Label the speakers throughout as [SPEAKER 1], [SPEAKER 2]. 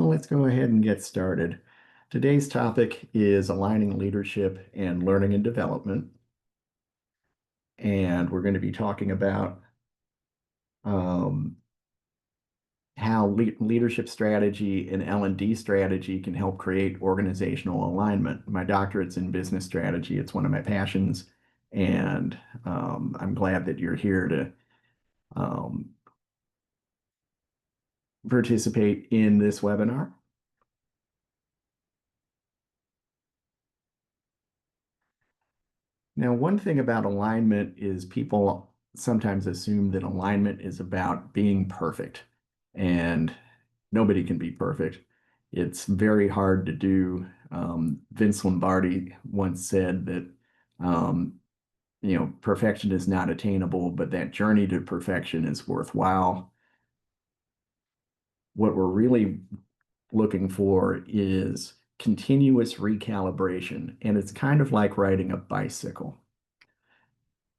[SPEAKER 1] Well, let's go ahead and get started. Today's topic is aligning leadership and learning and development. And we're going to be talking about um, how leadership strategy and L&D strategy can help create organizational alignment. My doctorate's in business strategy. It's one of my passions. And I'm glad that you're here to um, participate in this webinar. Now, one thing about alignment is people sometimes assume that alignment is about being perfect, and nobody can be perfect. It's very hard to do. Vince Lombardi once said that, um, perfection is not attainable, but that journey to perfection is worthwhile. What we're really looking for is continuous recalibration, and it's kind of like riding a bicycle.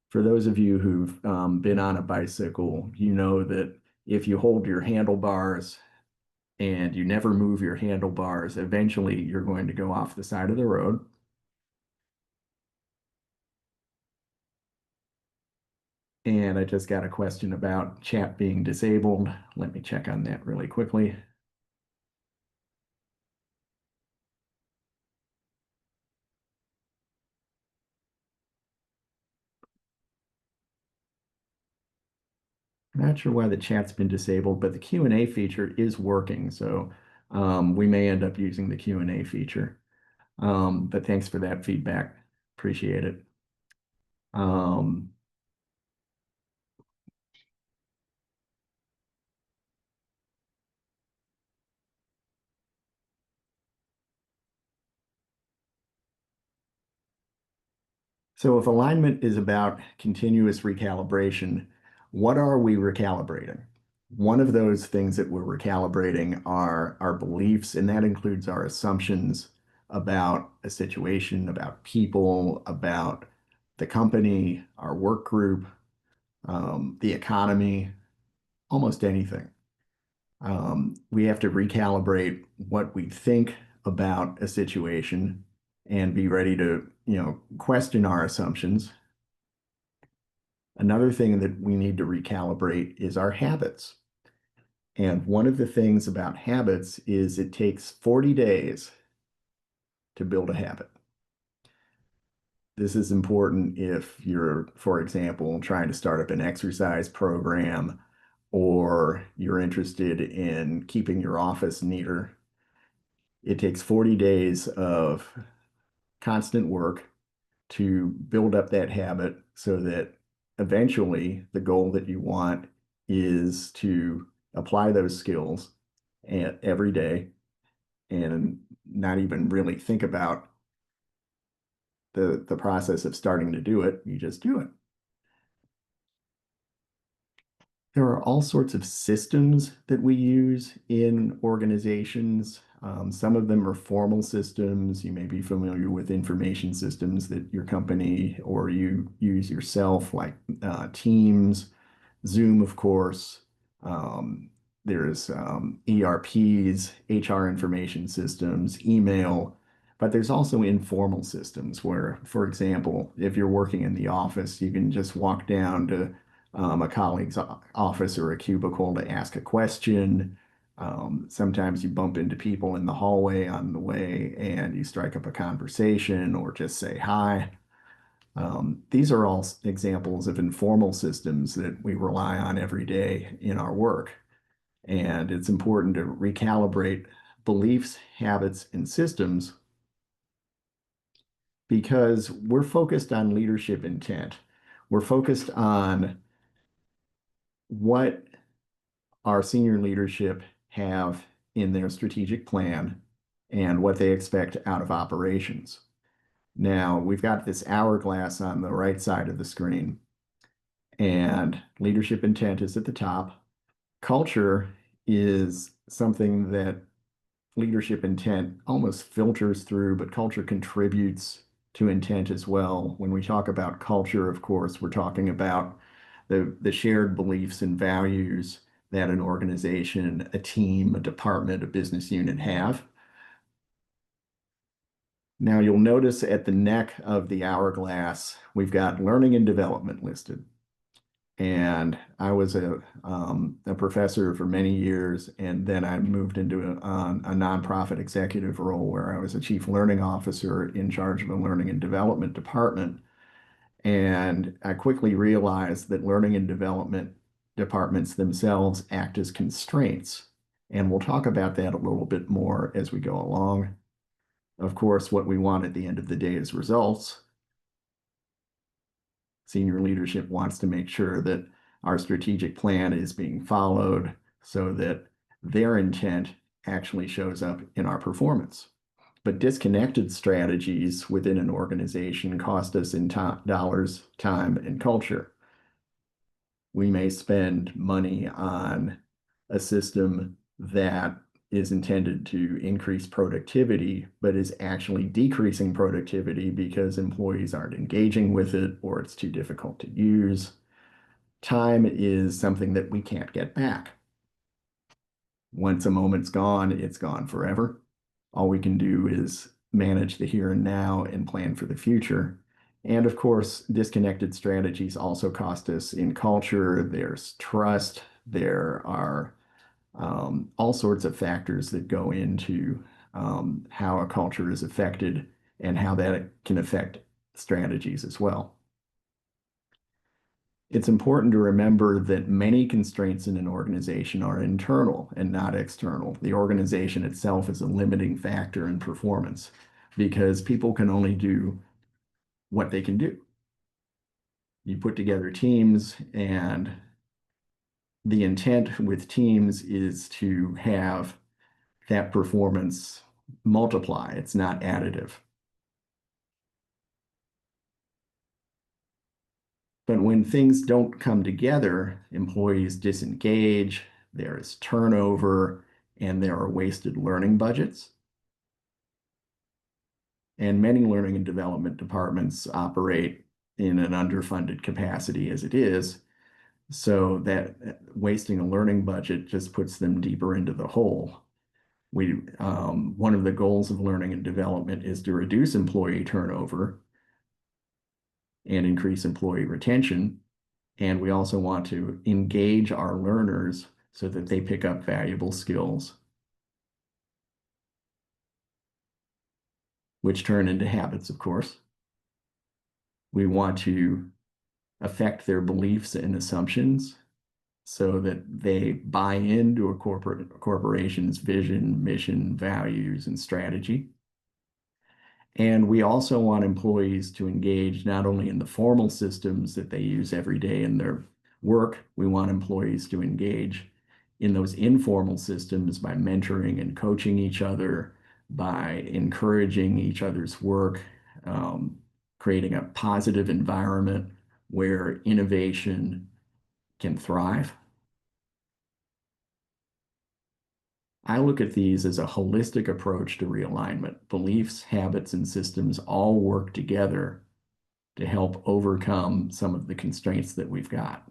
[SPEAKER 1] For those of you who've been on a bicycle, you know that if you hold your handlebars and you never move your handlebars, eventually you're going to go off the side of the road. And I just got a question about chat being disabled. Let me check on that really quickly. Not sure why the chat's been disabled, but the Q&A feature is working. So we may end up using the Q&A feature. But thanks for that feedback. Appreciate it. Um, So if alignment is about continuous recalibration, what are we recalibrating? One of those things that we're recalibrating are our beliefs, and that includes our assumptions about a situation, about people, about the company, our work group, the economy, almost anything. We have to recalibrate what we think about a situation and be ready to, question our assumptions. Another thing that we need to recalibrate is our habits. And one of the things about habits is it takes 40 days to build a habit. This is important if you're, for example, trying to start up an exercise program or you're interested in keeping your office neater. It takes 40 days of constant work to build up that habit so that eventually the goal that you want is to apply those skills every day and not even really think about the process of starting to do it. You just do it. There are all sorts of systems that we use in organizations. Some of them are formal systems. You may be familiar with information systems that your company or you use yourself, like Teams, Zoom, of course. Um, there's ERPs, HR information systems, email, but there's also informal systems where, for example, if you're working in the office, you can just walk down to a colleague's office or a cubicle to ask a question. Sometimes you bump into people in the hallway on the way and you strike up a conversation or just say hi. These are all examples of informal systems that we rely on every day in our work. And it's important to recalibrate beliefs, habits, and systems because we're focused on leadership intent. We're focused on what our senior leadership have in their strategic plan and what they expect out of operations. Now, we've got this hourglass on the right side of the screen, and leadership intent is at the top. Culture is something that leadership intent almost filters through, but culture contributes to intent as well. When we talk about culture, of course, we're talking about the shared beliefs and values that an organization, a team, a department, a business unit have. Now you'll notice at the neck of the hourglass, we've got learning and development listed. And I was a professor for many years, and then I moved into a nonprofit executive role where I was a chief learning officer in charge of a learning and development department. And I quickly realized that learning and development departments themselves act as constraints. And we'll talk about that a little bit more as we go along. Of course, what we want at the end of the day is results. Senior leadership wants to make sure that our strategic plan is being followed so that their intent actually shows up in our performance. But disconnected strategies within an organization cost us in dollars, time, and culture. We may spend money on a system that is intended to increase productivity, but is actually decreasing productivity because employees aren't engaging with it or it's too difficult to use. Time is something that we can't get back. Once a moment's gone, it's gone forever. All we can do is manage the here and now and plan for the future. And of course, disconnected strategies also cost us in culture. There's trust. There are all sorts of factors that go into how a culture is affected and how that can affect strategies as well. It's important to remember that many constraints in an organization are internal and not external. The organization itself is a limiting factor in performance because people can only do what they can do. You put together teams, and the intent with teams is to have that performance multiply. It's not additive. But when things don't come together, employees disengage, there is turnover, and there are wasted learning budgets. And many learning and development departments operate in an underfunded capacity as it is, so that wasting a learning budget just puts them deeper into the hole. One of the goals of learning and development is to reduce employee turnover and increase employee retention. And we also want to engage our learners so that they pick up valuable skills, which turn into habits, of course. We want to affect their beliefs and assumptions so that they buy into a corporation's vision, mission, values, and strategy. And we also want employees to engage not only in the formal systems that they use every day in their work, we want employees to engage in those informal systems by mentoring and coaching each other, by encouraging each other's work, creating a positive environment where innovation can thrive. I look at these as a holistic approach to realignment. Beliefs, habits, and systems all work together to help overcome some of the constraints that we've got.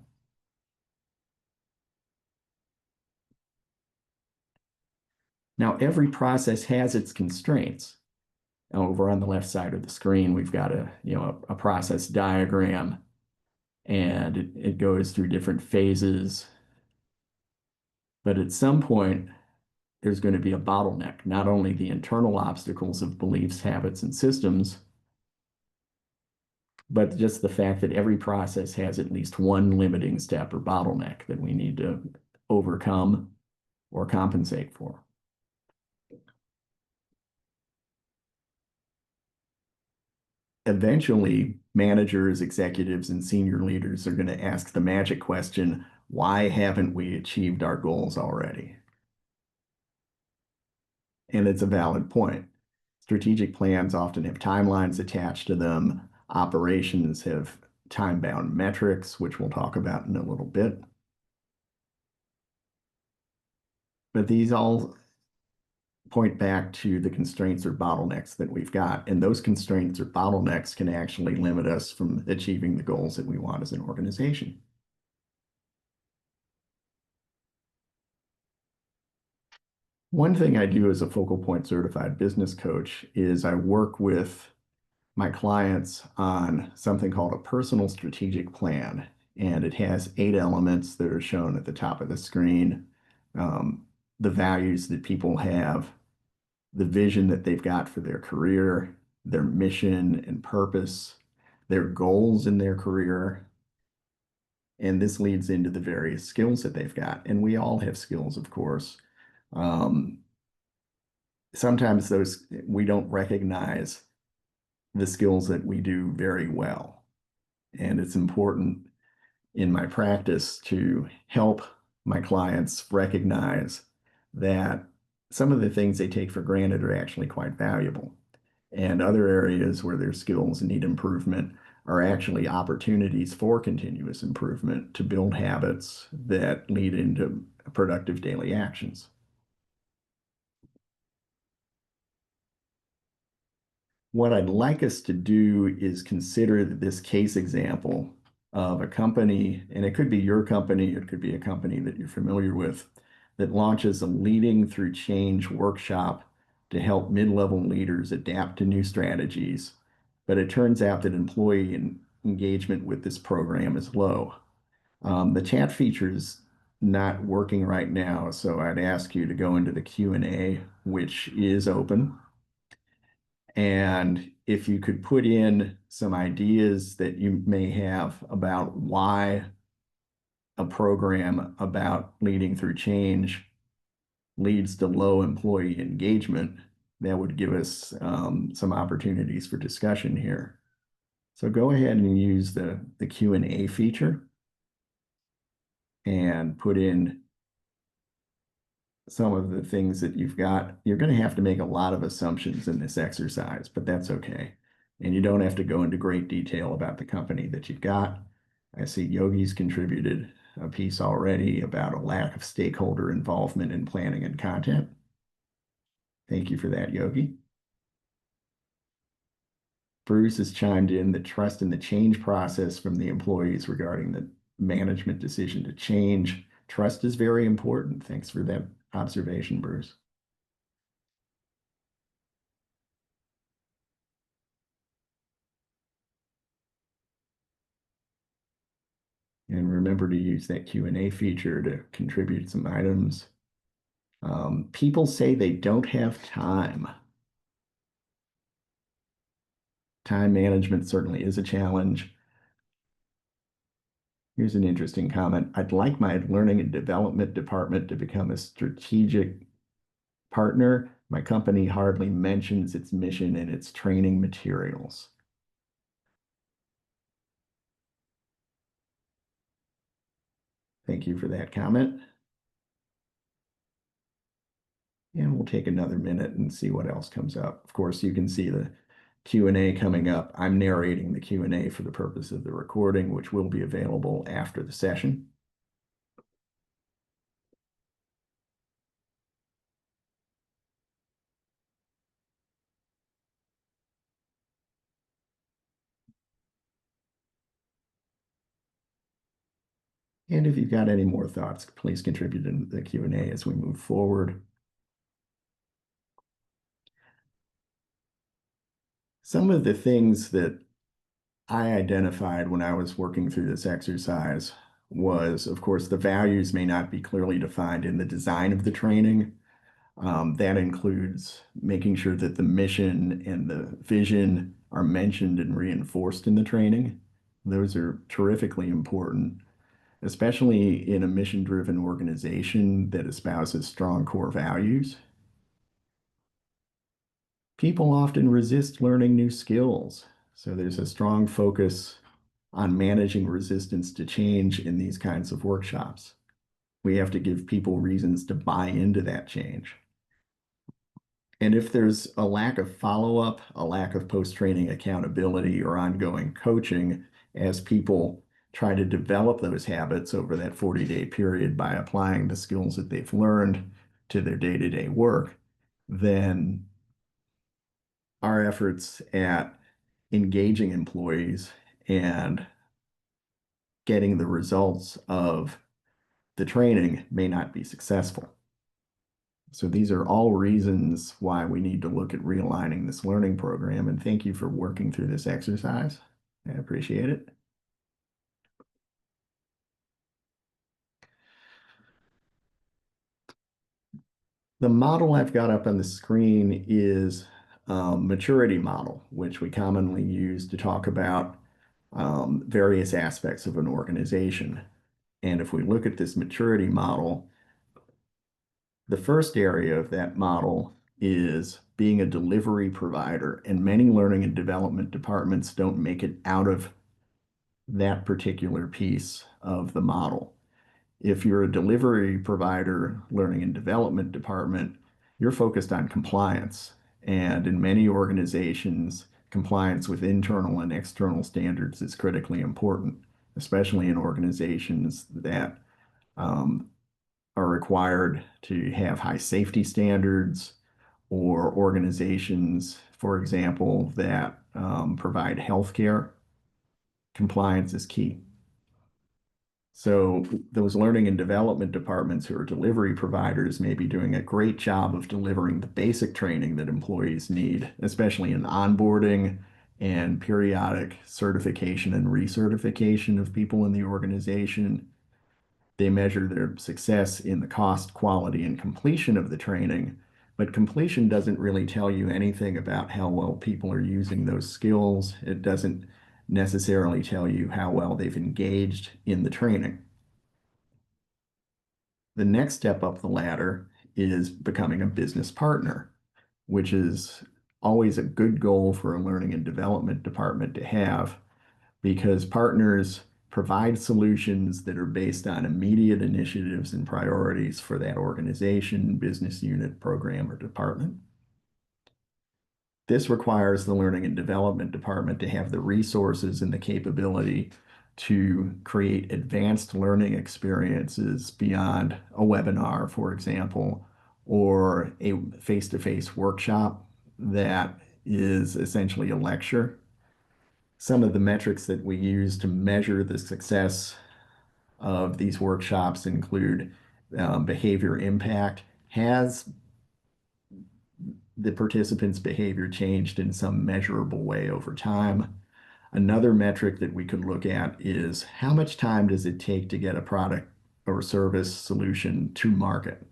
[SPEAKER 1] Now, every process has its constraints. Over on the left side of the screen, we've got a process diagram, and it goes through different phases. But at some point, there's going to be a bottleneck, not only the internal obstacles of beliefs, habits, and systems, but just the fact that every process has at least one limiting step or bottleneck that we need to overcome or compensate for. Eventually, managers, executives, and senior leaders are going to ask the magic question, why haven't we achieved our goals already? And it's a valid point. Strategic plans often have timelines attached to them. Operations have time-bound metrics, which we'll talk about in a little bit. But these all point back to the constraints or bottlenecks that we've got. And those constraints or bottlenecks can actually limit us from achieving the goals that we want as an organization. One thing I do as a focal point certified business coach is I work with my clients on something called a personal strategic plan. And it has 8 elements that are shown at the top of the screen. Um, the values that people have, the vision that they've got for their career, their mission and purpose, their goals in their career. And this leads into the various skills that they've got. And we all have skills, of course. Um, Sometimes those we don't recognize the skills that we do very well. And it's important in my practice to help my clients recognize that some of the things they take for granted are actually quite valuable. And other areas where their skills need improvement are actually opportunities for continuous improvement to build habits that lead into productive daily actions. What I'd like us to do is consider this case example of a company, and it could be your company, it could be a company that you're familiar with, that launches a leading through change workshop to help mid-level leaders adapt to new strategies. But it turns out that engagement with this program is low. The chat feature is not working right now, so I'd ask you to go into the Q&A, which is open. And if you could put in some ideas that you may have about why a program about leading through change leads to low employee engagement, that would give us some opportunities for discussion here. So go ahead and use the Q&A feature and put in some of the things that you've got. You're going to have to make a lot of assumptions in this exercise, but that's okay. And you don't have to go into great detail about the company that you've got. I see Yogi's contributed a piece already about a lack of stakeholder involvement in planning and content. Thank you for that, Yogi. Bruce has chimed in that trust in the change process from the employees regarding the management decision to change. Trust is very important. Thanks for that observation, Bruce. And remember to use that Q&A feature to contribute some items. People say they don't have time. Time management certainly is a challenge. Here's an interesting comment. I'd like my learning and development department to become a strategic partner. My company hardly mentions its mission in its training materials. Thank you for that comment. And we'll take another minute and see what else comes up. Of course, you can see the Q&A coming up. I'm narrating the Q&A for the purpose of the recording, which will be available after the session. And if you've got any more thoughts, please contribute in the Q&A as we move forward. Some of the things that I identified when I was working through this exercise was, of course, the values may not be clearly defined in the design of the training. That includes making sure that the mission and the vision are mentioned and reinforced in the training. Those are terrifically important, especially in a mission-driven organization that espouses strong core values. People often resist learning new skills, so there's a strong focus on managing resistance to change in these kinds of workshops. We have to give people reasons to buy into that change. And if there's a lack of follow-up, a lack of post-training accountability or ongoing coaching as people try to develop those habits over that 40-day period by applying the skills that they've learned to their day-to-day work, then our efforts at engaging employees and getting the results of the training may not be successful. So these are all reasons why we need to look at realigning this learning program. And thank you for working through this exercise. I appreciate it. The model I've got up on the screen is maturity model, which we commonly use to talk about various aspects of an organization. And if we look at this maturity model, the first area of that model is being a delivery provider, and many learning and development departments don't make it out of that particular piece of the model. If you're a delivery provider, learning and development department, you're focused on compliance. And in many organizations, compliance with internal and external standards is critically important, especially in organizations that um, are required to have high safety standards, or organizations, for example, that provide healthcare. Compliance is key. So those learning and development departments who are delivery providers may be doing a great job of delivering the basic training that employees need, especially in onboarding and periodic certification and recertification of people in the organization. They measure their success in the cost, quality, and completion of the training, but completion doesn't really tell you anything about how well people are using those skills. It doesn't necessarily tell you how well they've engaged in the training. The next step up the ladder is becoming a business partner, which is always a good goal for a learning and development department to have, because partners provide solutions that are based on immediate initiatives and priorities for that organization, business unit, program, or department. This requires the learning and development department to have the resources and the capability to create advanced learning experiences beyond a webinar, for example, or a face-to-face workshop that is essentially a lecture. Some of the metrics that we use to measure the success of these workshops include behavior impact. Has the participants' behavior changed in some measurable way over time? Another metric that we could look at is how much time does it take to get a product or service solution to market?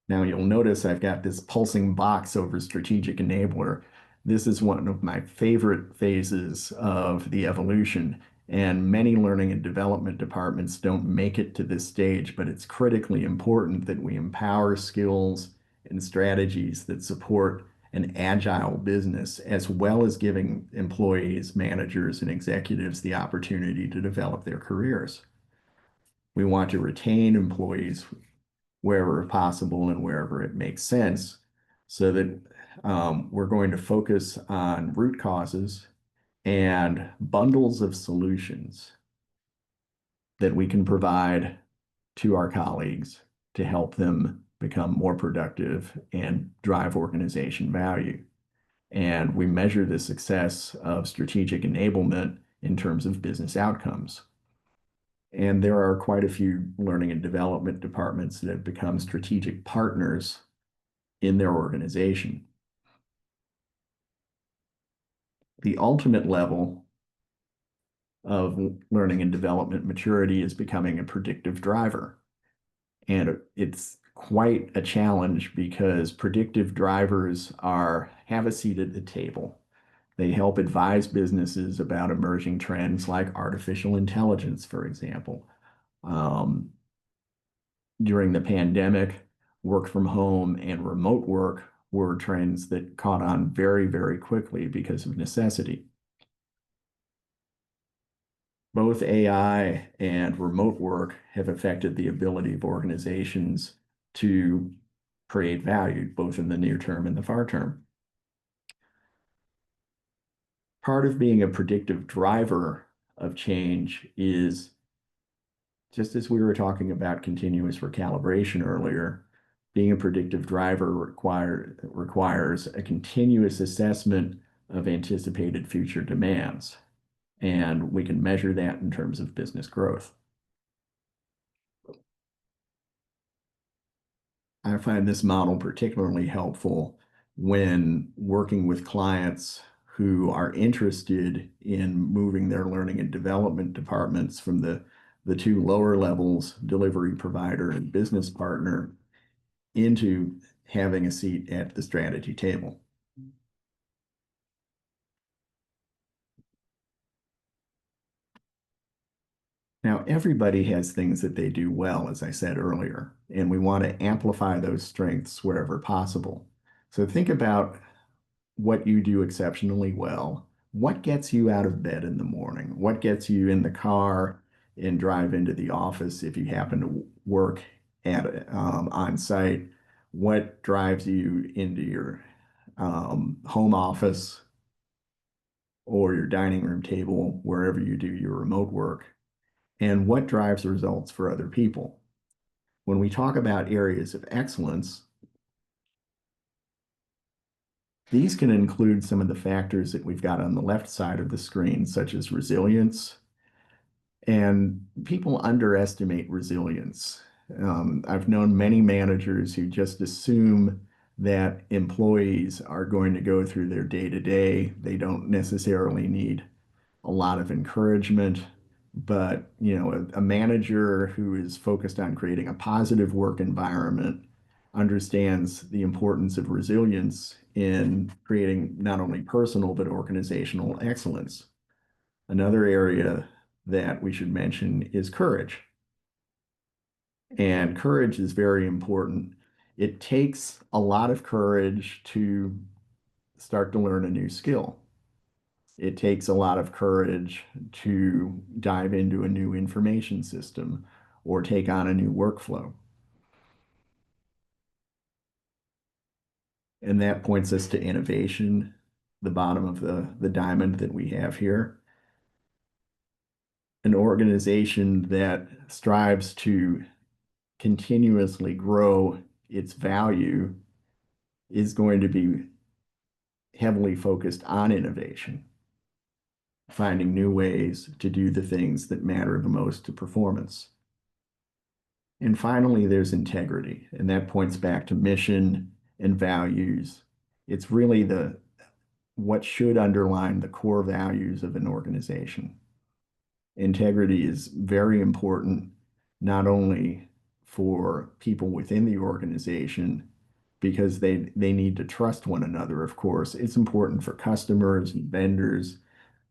[SPEAKER 1] Now you'll notice I've got this pulsing box over strategic enabler. This is one of my favorite phases of the evolution, and many learning and development departments don't make it to this stage, but it's critically important that we empower skills and strategies that support an agile business, as well as giving employees, managers, and executives the opportunity to develop their careers. We want to retain employees wherever possible and wherever it makes sense, so that we're going to focus on root causes and bundles of solutions that we can provide to our colleagues to help them become more productive and drive organization value. And we measure the success of strategic enablement in terms of business outcomes. And there are quite a few learning and development departments that have become strategic partners in their organization. The ultimate level of learning and development maturity is becoming a predictive driver. And it's quite a challenge, because predictive drivers have a seat at the table. They help advise businesses about emerging trends like artificial intelligence, for example. During the pandemic, work from home and remote work were trends that caught on very, very quickly because of necessity. Both AI and remote work have affected the ability of organizations to create value, both in the near term and the far term. Part of being a predictive driver of change is, just as we were talking about continuous recalibration earlier, being a predictive driver requires a continuous assessment of anticipated future demands. and we can measure that in terms of business growth. I find this model particularly helpful when working with clients who are interested in moving their learning and development departments from the two lower levels, delivery provider and business partner, into having a seat at the strategy table. Now, everybody has things that they do well, as I said earlier, and we want to amplify those strengths wherever possible. So think about what you do exceptionally well. What gets you out of bed in the morning? What gets you in the car and drive into the office if you happen to work at on site? What drives you into your home office or your dining room table, wherever you do your remote work? And what drives results for other people? When we talk about areas of excellence, these can include some of the factors that we've got on the left side of the screen, such as resilience. And people underestimate resilience. I've known many managers who just assume that employees are going to go through their day to day. They don't necessarily need a lot of encouragement, but a manager who is focused on creating a positive work environment understands the importance of resilience in creating not only personal but organizational excellence. Another area that we should mention is courage. And courage is very important. It takes a lot of courage to start to learn a new skill. It takes a lot of courage to dive into a new information system or take on a new workflow. And that points us to innovation, the bottom of the diamond that we have here. An organization that strives to continuously grow its value is going to be heavily focused on innovation, finding new ways to do the things that matter the most to performance. And finally, there's integrity, and that points back to mission and values. It's really what should underline the core values of an organization. Integrity is very important, not only for people within the organization, because they need to trust one another, of course. It's important for customers and vendors.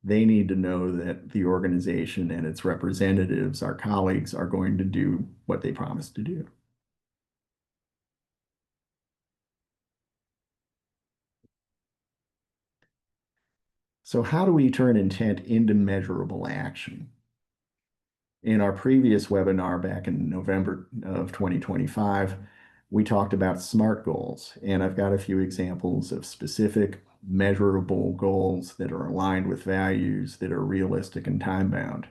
[SPEAKER 1] They need to know that the organization and its representatives, our colleagues, are going to do what they promise to do. So how do we turn intent into measurable action? In our previous webinar back in November of 2025, we talked about SMART goals, and I've got a few examples of specific measurable goals that are aligned with values that are realistic and time-bound.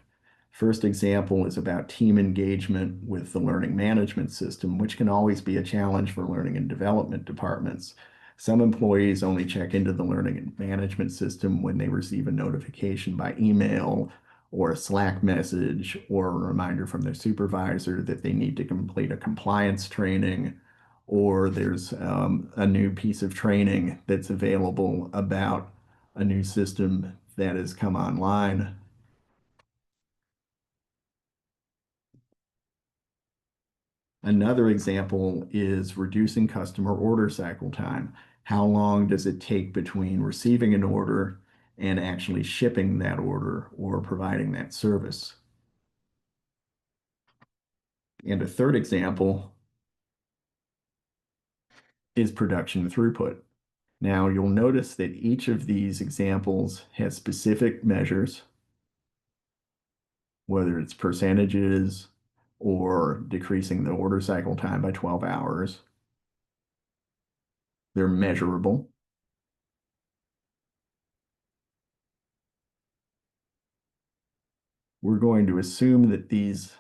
[SPEAKER 1] First example is about team engagement with the learning management system, which can always be a challenge for learning and development departments. Some employees only check into the learning and management system when they receive a notification by email or a Slack message or a reminder from their supervisor that they need to complete a compliance training, or there's a new piece of training that's available about a new system that has come online. Another example is reducing customer order cycle time. How long does it take between receiving an order and actually shipping that order or providing that service? And a third example is production throughput. Now, you'll notice that each of these examples has specific measures, whether it's percentages or decreasing the order cycle time by 12 hours. They're measurable. We're going to assume that these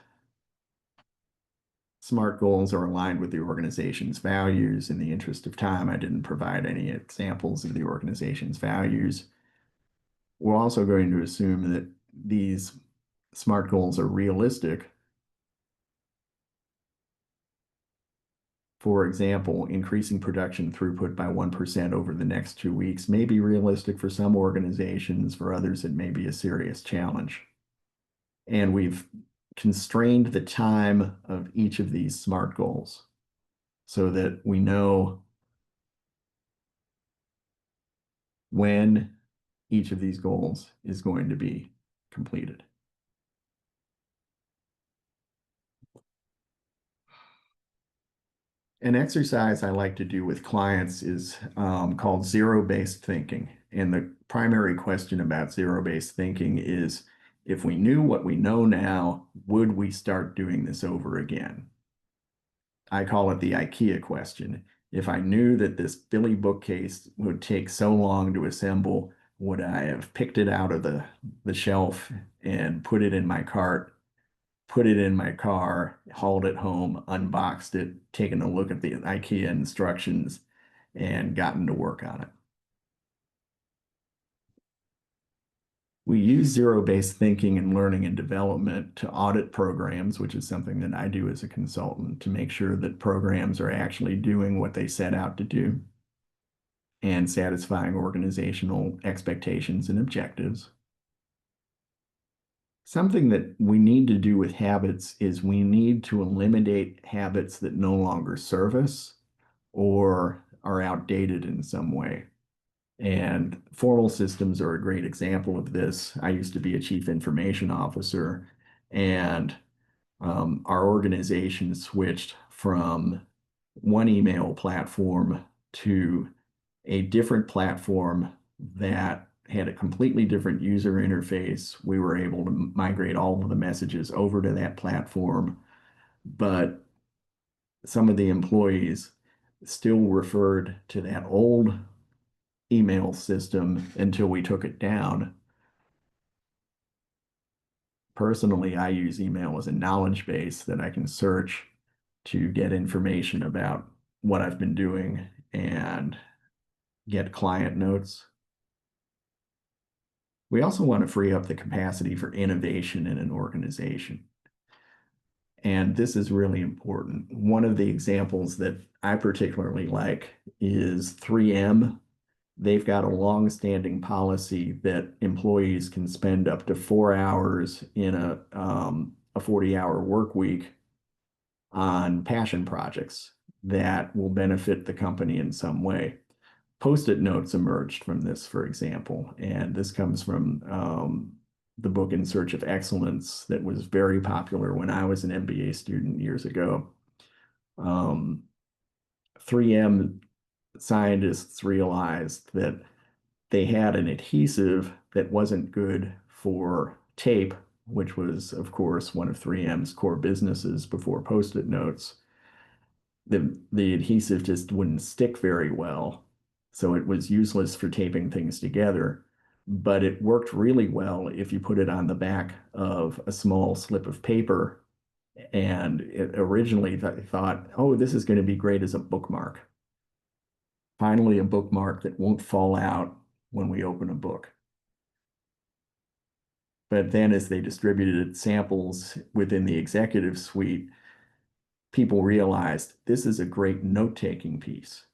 [SPEAKER 1] SMART goals are aligned with the organization's values. In the interest of time, I didn't provide any examples of the organization's values. We're also going to assume that these SMART goals are realistic. For example, increasing production throughput by 1% over the next 2 weeks may be realistic for some organizations. For others, it may be a serious challenge. And we've constrained the time of each of these SMART goals so that we know when each of these goals is going to be completed. An exercise I like to do with clients is called zero-based thinking. And the primary question about zero-based thinking is, if we knew what we know now, would we start doing this over again? I call it the IKEA question. If I knew that this Billy bookcase would take so long to assemble, would I have picked it out of the shelf and put it in my cart, put it in my car, hauled it home, unboxed it, taken a look at the IKEA instructions, and gotten to work on it? We use zero-based thinking in learning and development to audit programs, which is something that I do as a consultant, to make sure that programs are actually doing what they set out to do and satisfying organizational expectations and objectives. Something that we need to do with habits is we need to eliminate habits that no longer serve us or are outdated in some way. And formal systems are a great example of this. I used to be a chief information officer, and our organization switched from one email platform to a different platform that had a completely different user interface. We were able to migrate all of the messages over to that platform, but some of the employees still referred to that old email system until we took it down. Personally, I use email as a knowledge base that I can search to get information about what I've been doing and get client notes. We also want to free up the capacity for innovation in an organization. And this is really important. One of the examples that I particularly like is 3M. They've got a long-standing policy that employees can spend up to 4 hours in a 40-hour work week on passion projects that will benefit the company in some way. Post-it notes emerged from this, for example, and this comes from the book In Search of Excellence that was very popular when I was an MBA student years ago. 3M scientists realized that they had an adhesive that wasn't good for tape, which was, of course, one of 3M's core businesses before Post-it notes. The adhesive just wouldn't stick very well, so it was useless for taping things together. But it worked really well if you put it on the back of a small slip of paper. And it originally thought, oh, this is going to be great as a bookmark. Finally, a bookmark that won't fall out when we open a book. But then as they distributed samples within the executive suite, people realized this is a great note-taking piece.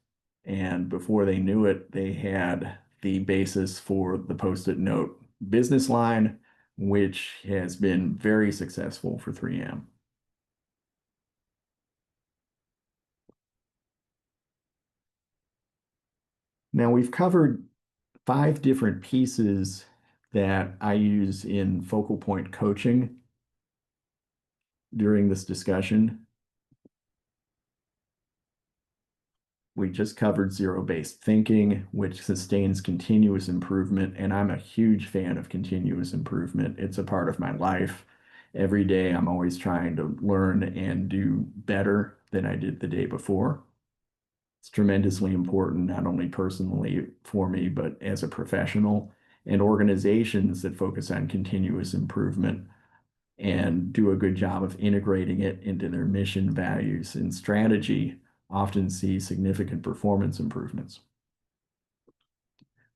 [SPEAKER 1] And before they knew it, they had the basis for the Post-it note business line, which has been very successful for 3M. Now we've covered 5 different pieces that I use in focal point coaching during this discussion. We just covered zero-based thinking, which sustains continuous improvement, and I'm a huge fan of continuous improvement. It's a part of my life. Every day, I'm always trying to learn and do better than I did the day before. It's tremendously important, not only personally for me, but as a professional. And organizations that focus on continuous improvement and do a good job of integrating it into their mission, values, and strategy often see significant performance improvements.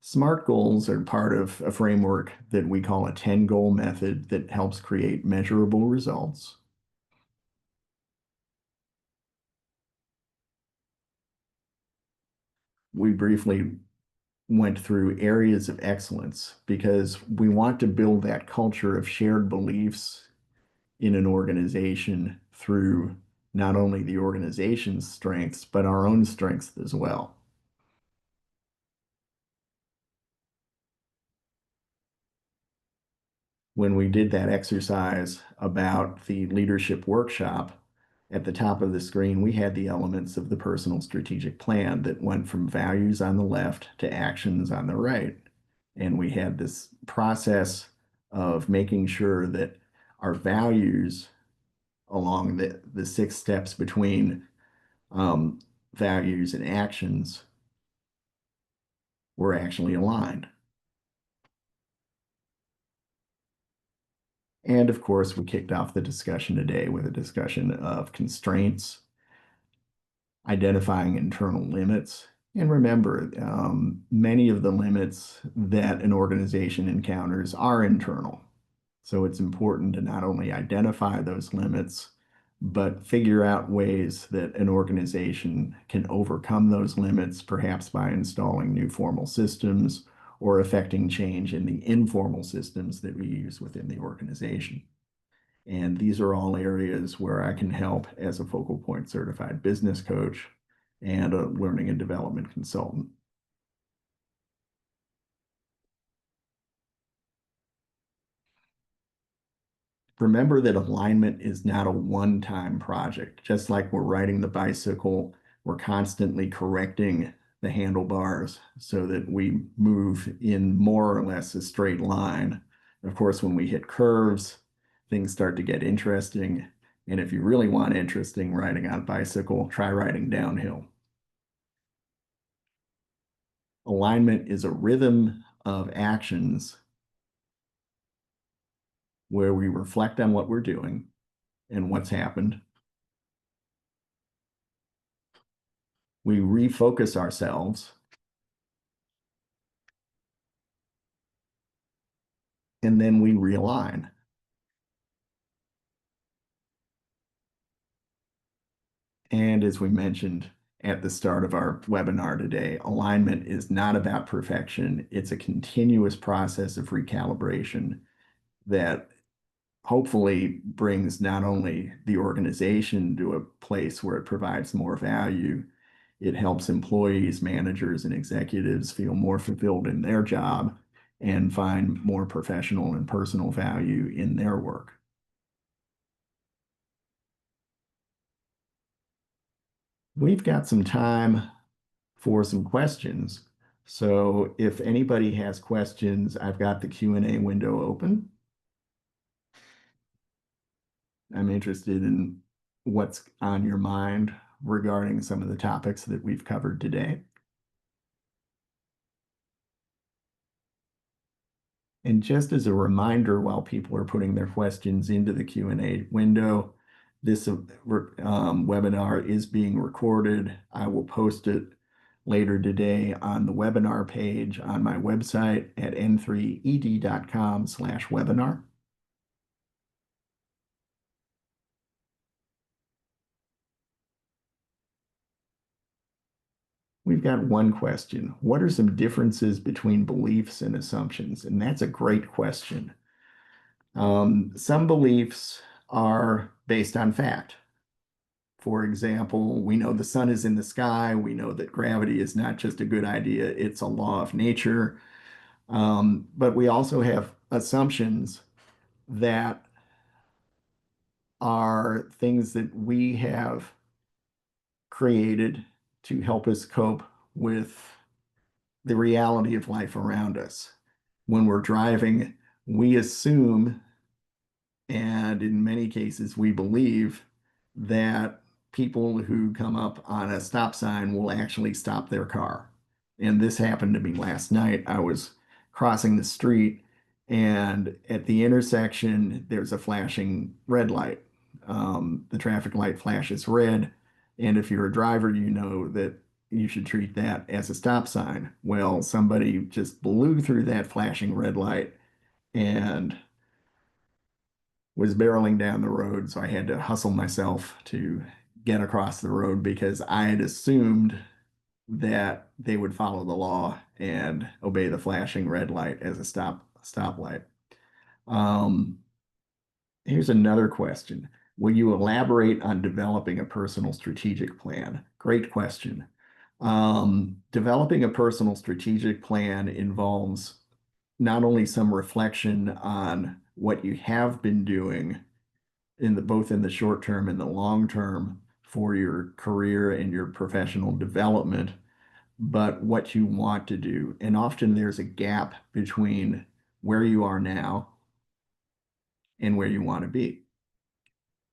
[SPEAKER 1] SMART goals are part of a framework that we call a 10 goal method that helps create measurable results. We briefly went through areas of excellence because we want to build that culture of shared beliefs in an organization through not only the organization's strengths, but our own strengths as well. When we did that exercise about the leadership workshop, at the top of the screen, we had the elements of the personal strategic plan that went from values on the left to actions on the right. And we had this process of making sure that our values along the 6 steps between values and actions were actually aligned. And of course, we kicked off the discussion today with a discussion of constraints, identifying internal limits. And remember, many of the limits that an organization encounters are internal. So it's important to not only identify those limits, but figure out ways that an organization can overcome those limits, perhaps by installing new formal systems or affecting change in the informal systems that we use within the organization. And these are all areas where I can help as a focal point certified business coach and a learning and development consultant. Remember that alignment is not a one-time project. Just like we're riding the bicycle, we're constantly correcting the handlebars so that we move in more or less a straight line. Of course, when we hit curves, things start to get interesting. And if you really want interesting riding on a bicycle, try riding downhill. Alignment is a rhythm of actions where we reflect on what we're doing and what's happened. We refocus ourselves, and then we realign. And as we mentioned at the start of our webinar today, alignment is not about perfection. It's a continuous process of recalibration that hopefully brings not only the organization to a place where it provides more value, it helps employees, managers, and executives feel more fulfilled in their job and find more professional and personal value in their work. We've got some time for some questions. So if anybody has questions, I've got the Q&A window open. I'm interested in what's on your mind regarding some of the topics that we've covered today. And just as a reminder, while people are putting their questions into the Q&A window, this webinar is being recorded. I will post it later today on the webinar page on my website at n3ed.com/webinar. We've got one question. What are some differences between beliefs and assumptions? And that's a great question. Some beliefs are based on fact. For example, we know the sun is in the sky. We know that gravity is not just a good idea, it's a law of nature. But we also have assumptions that are things that we have created to help us cope with the reality of life around us. When we're driving, we assume, and in many cases, we believe that people who come up on a stop sign will actually stop their car. And this happened to me last night. I was crossing the street, and at the intersection, there's a flashing red light. The traffic light flashes red. And if you're a driver, you know that you should treat that as a stop sign. Well, somebody just blew through that flashing red light and was barreling down the road, so I had to hustle myself to get across the road because I had assumed that they would follow the law and obey the flashing red light as a stoplight. Um, Here's another question. Will you elaborate on developing a personal strategic plan? Great question. Developing a personal strategic plan involves not only some reflection on what you have been doing in the both in the short term and the long term for your career and your professional development, but what you want to do. And often there's a gap between where you are now and where you want to be.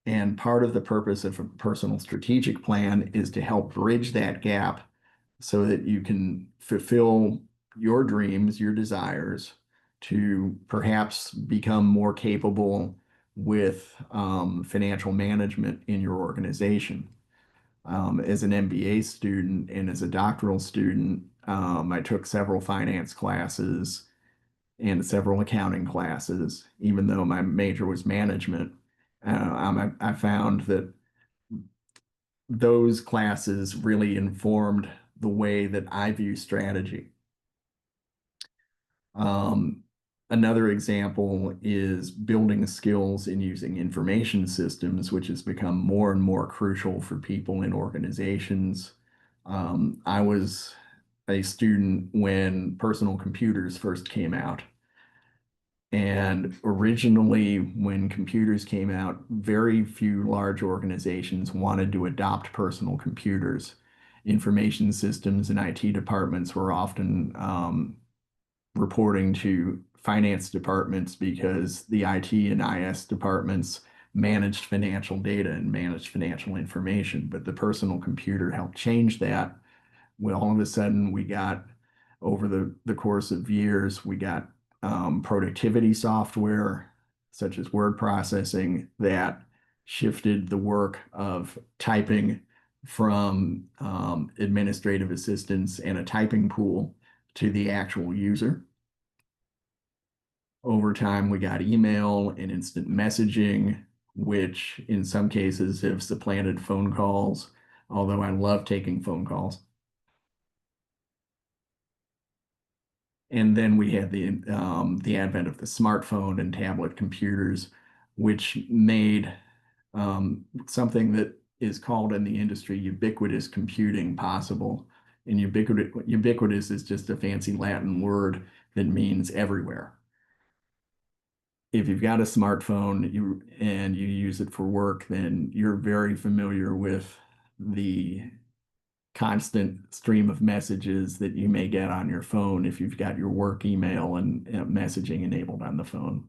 [SPEAKER 1] And part of the purpose of a personal strategic plan is to help bridge that gap so that you can fulfill your dreams, your desires, to perhaps become more capable with financial management in your organization. As an MBA student and as a doctoral student, I took several finance classes and several accounting classes, even though my major was management. I found that those classes really informed the way that I view strategy. Um, Another example is building skills in using information systems, which has become more and more crucial for people in organizations. I was a student when personal computers first came out. And originally, when computers came out, very few large organizations wanted to adopt personal computers. Information systems and IT departments were often reporting to finance departments because the IT and IS departments managed financial data and managed financial information. But the personal computer helped change that. Well, all of a sudden, we got over the course of years, we got productivity software such as word processing that shifted the work of typing from administrative assistants and a typing pool to the actual user. Over time, we got email and instant messaging, which in some cases have supplanted phone calls, although I love taking phone calls. And then we had the advent of the smartphone and tablet computers, which made something that is called in the industry ubiquitous computing possible. And ubiquitous is just a fancy Latin word that means everywhere. If you've got a smartphone and you use it for work, then you're very familiar with the constant stream of messages that you may get on your phone if you've got your work email and messaging enabled on the phone.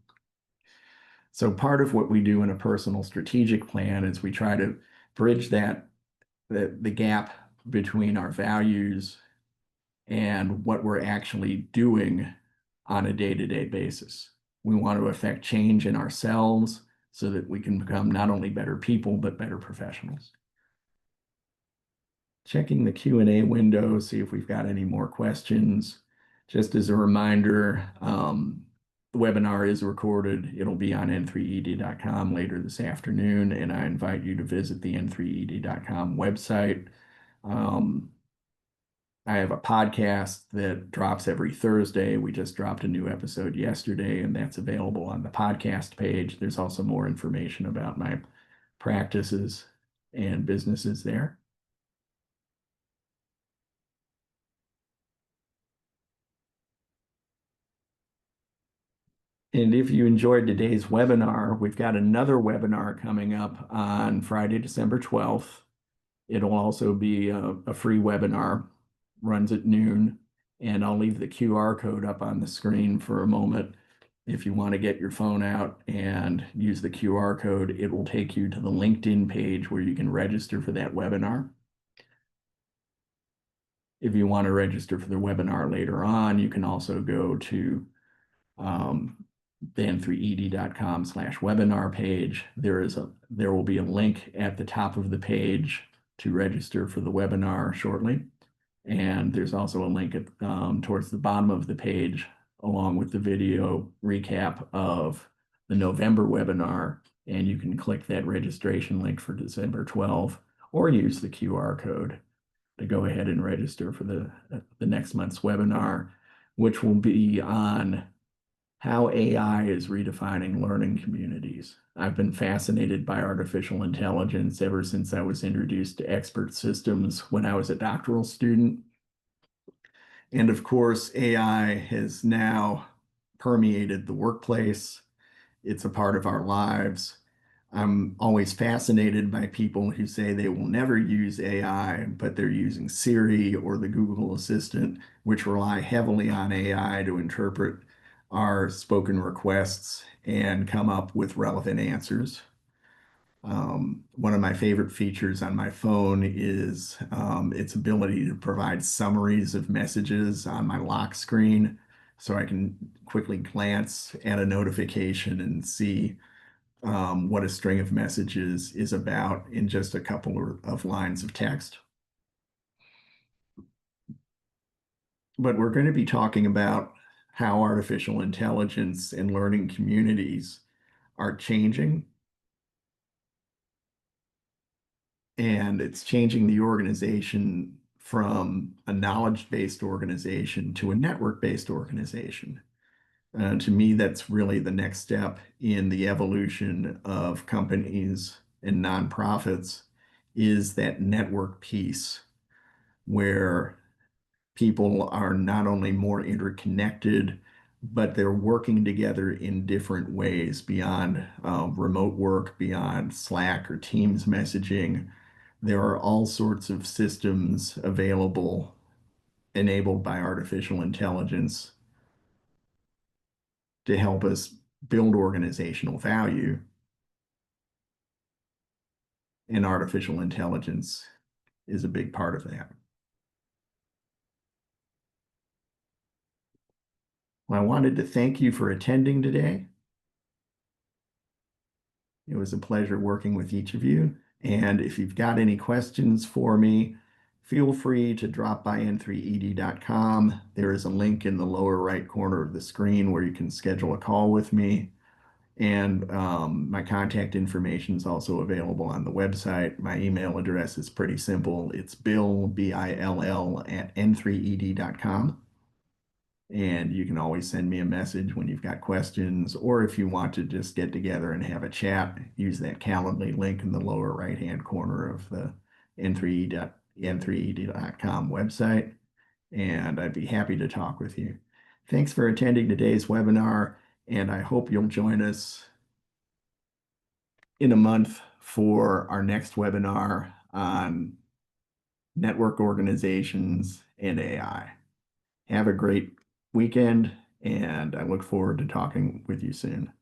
[SPEAKER 1] So part of what we do in a personal strategic plan is we try to bridge the gap between our values and what we're actually doing on a day-to-day basis. We want to affect change in ourselves so that we can become not only better people, but better professionals. Checking the Q&A window, see if we've got any more questions. Just as a reminder, the webinar is recorded. It'll be on n3ed.com later this afternoon, and I invite you to visit the n3ed.com website. I have a podcast that drops every Thursday. We just dropped a new episode yesterday, and that's available on the podcast page. There's also more information about my practices and businesses there. And if you enjoyed today's webinar, we've got another webinar coming up on Friday, December 12th. It'll also be a free webinar, runs at noon, and I'll leave the QR code up on the screen for a moment. If you want to get your phone out and use the QR code, it will take you to the LinkedIn page where you can register for that webinar. If you want to register for the webinar later on, you can also go to the n3ed.com/webinar page. There will be a link at the top of the page to register for the webinar shortly. And there's also a link towards the bottom of the page, along with the video recap of the November webinar. And you can click that registration link for December 12 or use the QR code to go ahead and register for the next month's webinar, which will be on how AI is redefining learning communities. I've been fascinated by artificial intelligence ever since I was introduced to expert systems when I was a doctoral student. And of course, AI has now permeated the workplace. It's a part of our lives. I'm always fascinated by people who say they will never use AI, but they're using Siri or the Google Assistant, which rely heavily on AI to interpret our spoken requests and come up with relevant answers. One of my favorite features on my phone is its ability to provide summaries of messages on my lock screen so I can quickly glance at a notification and see what a string of messages is about in just a couple of lines of text. But we're going to be talking about how artificial intelligence and learning communities are changing, and it's changing the organization from a knowledge-based organization to a network-based organization. To me, that's really the next step in the evolution of companies and nonprofits is that network piece where people are not only more interconnected, but they're working together in different ways beyond remote work, beyond Slack or Teams messaging. There are all sorts of systems available enabled by artificial intelligence to help us build organizational value, and artificial intelligence is a big part of that. Well, I wanted to thank you for attending today. It was a pleasure working with each of you. And if you've got any questions for me, feel free to drop by n3ed.com. There is a link in the lower right corner of the screen where you can schedule a call with me. And my contact information is also available on the website. My email address is pretty simple. It's Bill, B-I-L-L, at n3ed.com. And you can always send me a message when you've got questions, or if you want to just get together and have a chat, use that Calendly link in the lower right-hand corner of the n3ed.com website, and I'd be happy to talk with you. Thanks for attending today's webinar, and I hope you'll join us in a month for our next webinar on network organizations and AI. Have a great weekend, and I look forward to talking with you soon.